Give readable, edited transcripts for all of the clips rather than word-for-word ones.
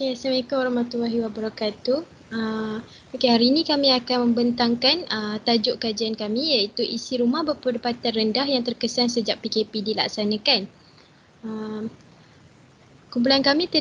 Okay, Assalamualaikum warahmatullahi wabarakatuh. Okey, hari ini kami akan membentangkan tajuk kajian kami iaitu isi rumah berpendapatan rendah yang terkesan sejak PKP dilaksanakan. Kumpulan kami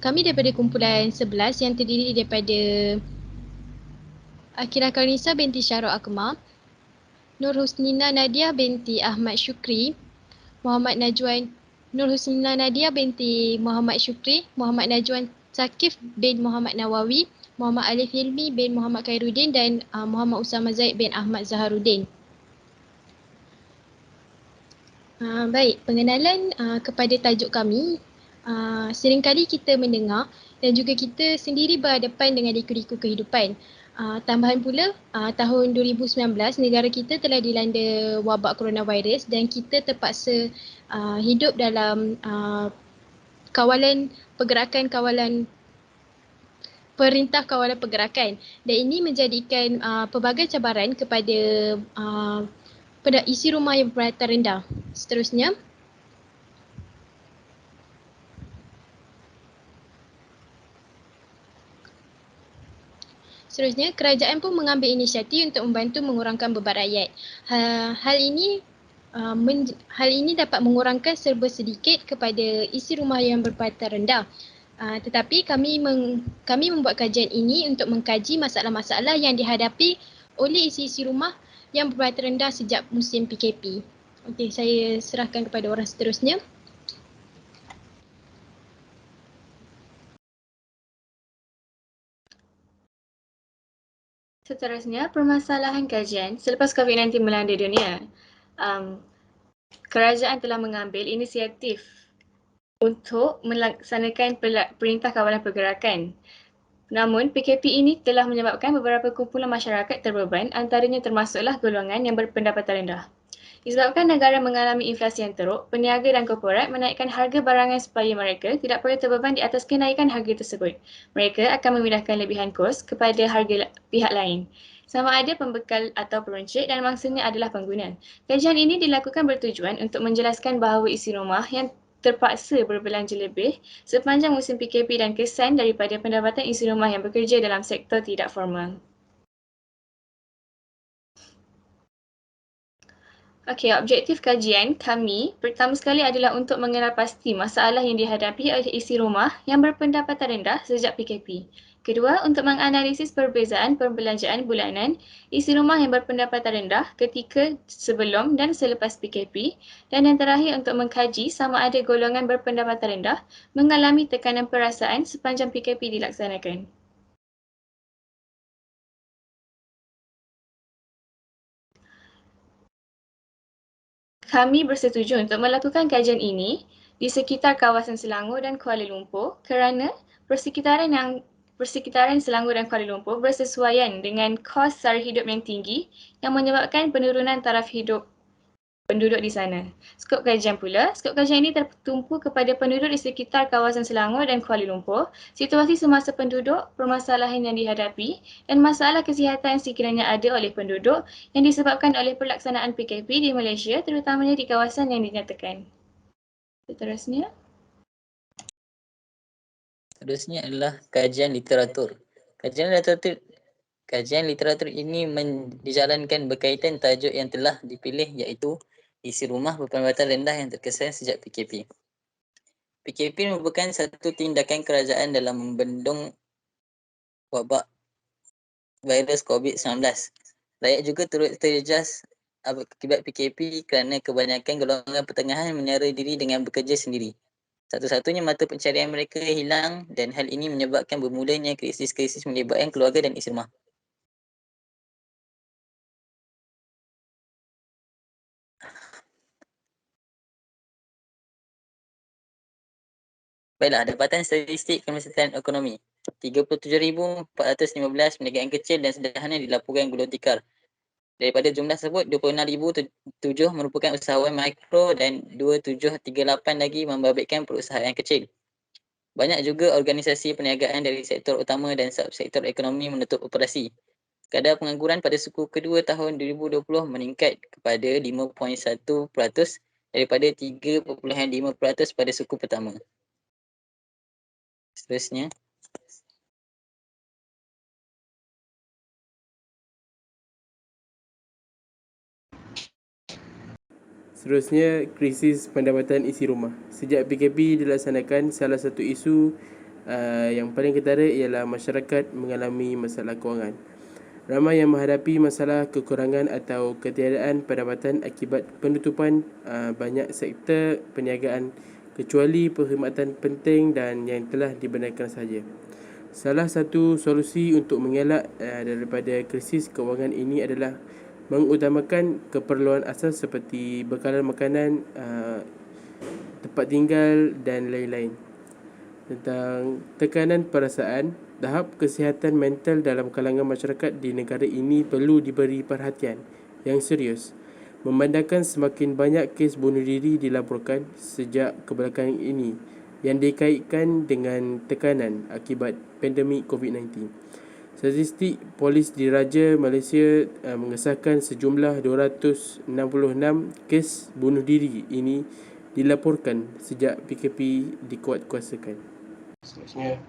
kami daripada kumpulan 11 yang terdiri daripada Akira Karnisa binti Syahrul Akmal, Nur Husnina Nadia binti Ahmad Syukri, Nur Husnina Nadia binti Muhammad Syukri, Muhammad Najwan Sakif bin Muhammad Nawawi, Muhammad Alif Hilmi bin Muhammad Khairuddin dan Muhammad Usama Zaid bin Ahmad Zaharuddin. Baik, pengenalan kepada tajuk kami. Seringkali kita mendengar dan juga kita sendiri berhadapan dengan liku-liku kehidupan. Tambahan pula, tahun 2019 negara kita telah dilanda wabak coronavirus dan kita terpaksa hidup dalam Perintah Kawalan Pergerakan, dan ini menjadikan pelbagai cabaran kepada isi rumah yang berpendapatan rendah. Seterusnya, kerajaan pun mengambil inisiatif untuk membantu mengurangkan beban rakyat. Hal ini dapat mengurangkan serba sedikit kepada isi rumah yang berpendapatan rendah. Tetapi kami membuat kajian ini untuk mengkaji masalah-masalah yang dihadapi oleh isi-isi rumah yang berpendapatan rendah sejak musim PKP. Okey, saya serahkan kepada orang seterusnya. Seterusnya, permasalahan kajian selepas COVID-19 melanda dunia. Kerajaan telah mengambil inisiatif untuk melaksanakan Perintah Kawalan Pergerakan. Namun, PKP ini telah menyebabkan beberapa kumpulan masyarakat terbeban, antaranya termasuklah golongan yang berpendapatan rendah. Disebabkan negara mengalami inflasi yang teruk, peniaga dan korporat menaikkan harga barangan supaya mereka tidak perlu terbeban di atas kenaikan harga tersebut. Mereka akan memindahkan lebihan kos kepada harga pihak lain, sama ada pembekal atau peruncit, dan maksudnya adalah pengguna. Kajian ini dilakukan bertujuan untuk menjelaskan bahawa isi rumah yang terpaksa berbelanja lebih sepanjang musim PKP dan kesan daripada pendapatan isi rumah yang bekerja dalam sektor tidak formal. Okey, objektif kajian kami pertama sekali adalah untuk mengenal pasti masalah yang dihadapi oleh isi rumah yang berpendapatan rendah sejak PKP. Kedua, untuk menganalisis perbezaan perbelanjaan bulanan isi rumah yang berpendapatan rendah ketika sebelum dan selepas PKP. Dan yang terakhir, untuk mengkaji sama ada golongan berpendapatan rendah mengalami tekanan perasaan sepanjang PKP dilaksanakan. Kami bersetuju untuk melakukan kajian ini di sekitar kawasan Selangor dan Kuala Lumpur kerana persekitaran Selangor dan Kuala Lumpur bersesuaian dengan kos sara hidup yang tinggi yang menyebabkan penurunan taraf hidup penduduk di sana. Skop kajian ini tertumpu kepada penduduk di sekitar kawasan Selangor dan Kuala Lumpur, situasi semasa penduduk, permasalahan yang dihadapi dan masalah kesihatan sekiranya ada oleh penduduk yang disebabkan oleh pelaksanaan PKP di Malaysia, terutamanya di kawasan yang dinyatakan. Seterusnya adalah kajian literatur. Kajian literatur ini dijalankan berkaitan tajuk yang telah dipilih iaitu isi rumah berpendapatan rendah yang terkesan sejak PKP. PKP merupakan satu tindakan kerajaan dalam membendung wabak virus COVID-19. Rakyat juga turut terjejas akibat PKP kerana kebanyakan golongan pertengahan menyara diri dengan bekerja sendiri. Satu-satunya mata pencarian mereka hilang dan hal ini menyebabkan bermulanya krisis-krisis melibatkan keluarga dan isi rumah. Baiklah, dapatan statistik Kementerian Ekonomi. 37,415 perniagaan kecil dan sederhana dilaporkan gulung tikar. Daripada jumlah tersebut, 26,007 merupakan usahawan mikro dan 2,738 lagi membabitkan perusahaan kecil. Banyak juga organisasi perniagaan dari sektor utama dan subsektor ekonomi menutup operasi. Kadar pengangguran pada suku kedua tahun 2020 meningkat kepada 5.1% daripada 3.5% pada suku pertama. Seterusnya, Seterusnya, krisis pendapatan isi rumah. Sejak PKP dilaksanakan, salah satu isu yang paling ketara ialah masyarakat mengalami masalah kewangan. Ramai yang menghadapi masalah kekurangan atau ketiadaan pendapatan akibat penutupan banyak sektor perniagaan kecuali perkhidmatan penting dan yang telah dibenarkan sahaja. Salah satu solusi untuk mengelak daripada krisis kewangan ini adalah mengutamakan keperluan asas seperti bekalan makanan, tempat tinggal dan lain-lain. Tentang tekanan perasaan, tahap kesihatan mental dalam kalangan masyarakat di negara ini perlu diberi perhatian yang serius. Memandangkan semakin banyak kes bunuh diri dilaporkan sejak kebelakangan ini yang dikaitkan dengan tekanan akibat pandemik COVID-19. Statistik Polis Diraja Malaysia mengesahkan sejumlah 266 kes bunuh diri ini dilaporkan sejak PKP dikuatkuasakan. Seterusnya,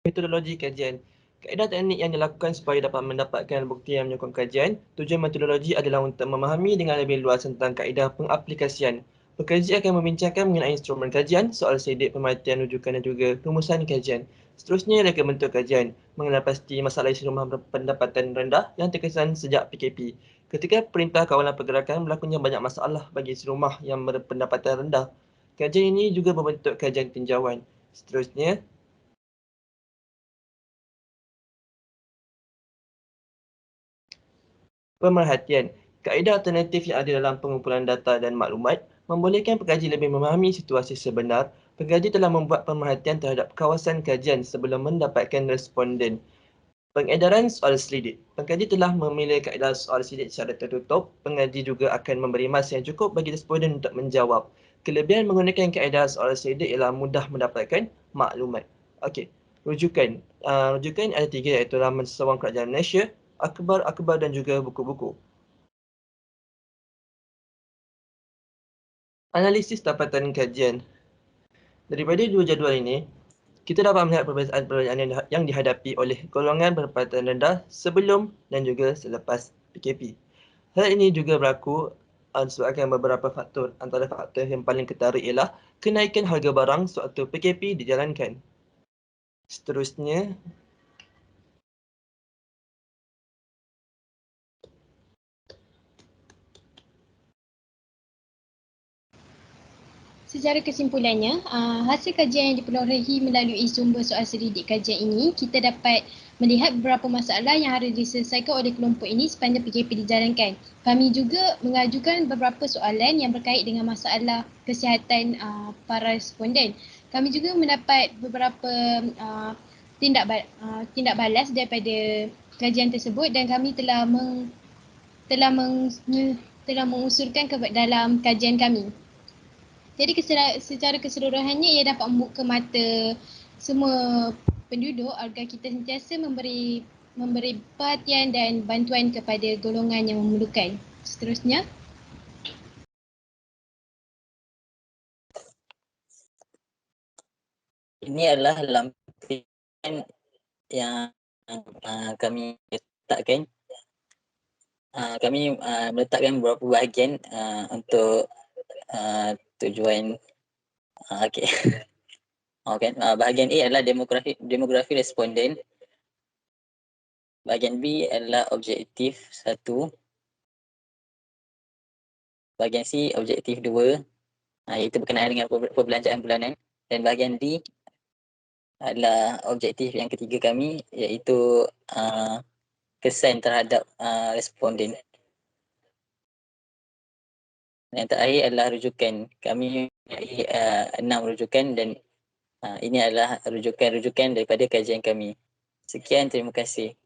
metodologi kajian. Kaedah teknik yang dilakukan supaya dapat mendapatkan bukti yang menyokong kajian. Tujuan metodologi adalah untuk memahami dengan lebih luas tentang kaedah pengaplikasian. Pekaji akan membincangkan mengenai instrumen kajian, soal sedik, pemerhatian rujukan dan juga rumusan kajian. Seterusnya, reka bentuk kajian. Mengenal pasti masalah isi rumah berpendapatan rendah yang terkesan sejak PKP. Ketika Perintah Kawalan Pergerakan berlakunya banyak masalah bagi isi rumah yang berpendapatan rendah. Kajian ini juga berbentuk kajian tinjauan. Seterusnya, pemerhatian. Kaedah alternatif yang ada dalam pengumpulan data dan maklumat membolehkan pekaji lebih memahami situasi sebenar. Pekaji telah membuat pemerhatian terhadap kawasan kajian sebelum mendapatkan responden. Pengedaran soal selidik. Pengkaji telah memilih kaedah soal selidik secara tertutup. Pengaji juga akan memberi masa yang cukup bagi responden untuk menjawab. Kelebihan menggunakan kaedah soal selidik ialah mudah mendapatkan maklumat. Okey, rujukan. Rujukan ada 3 iaitu laman Sawang Kerajaan Malaysia, akhbar dan juga buku-buku. Analisis dapatan kajian. Daripada 2 jadual ini, kita dapat melihat perbezaan yang dihadapi oleh golongan berpendapatan rendah sebelum dan juga selepas PKP. Hal ini juga berlaku disebabkan beberapa faktor. Antara faktor yang paling ketara ialah kenaikan harga barang sewaktu PKP dijalankan. Seterusnya, Secara kesimpulannya, hasil kajian yang diperolehi melalui sumber soal selidik kajian ini, kita dapat melihat beberapa masalah yang harus diselesaikan oleh kelompok ini sepanjang PKP dijalankan. Kami juga mengajukan beberapa soalan yang berkait dengan masalah kesihatan para responden. Kami juga mendapat beberapa tindak balas daripada kajian tersebut dan kami telah mengusulkan ke dalam kajian kami. Jadi secara keseluruhannya ia dapat membuka mata semua penduduk agar kita sentiasa memberi perhatian dan bantuan kepada golongan yang memerlukan. Seterusnya, ini adalah lampiran yang kami letakkan. Kami meletakkan beberapa bahagian untuk tujuan okey. Okay. Bahagian A adalah demografi responden. Bahagian B adalah objektif 1. Bahagian C objektif 2. Iaitu berkenaan dengan perbelanjaan bulanan. Dan bahagian D adalah objektif yang ketiga kami, iaitu kesan terhadap responden. Yang terakhir adalah rujukan. Kami mempunyai 6 rujukan dan ini adalah rujukan-rujukan daripada kajian kami. Sekian, terima kasih.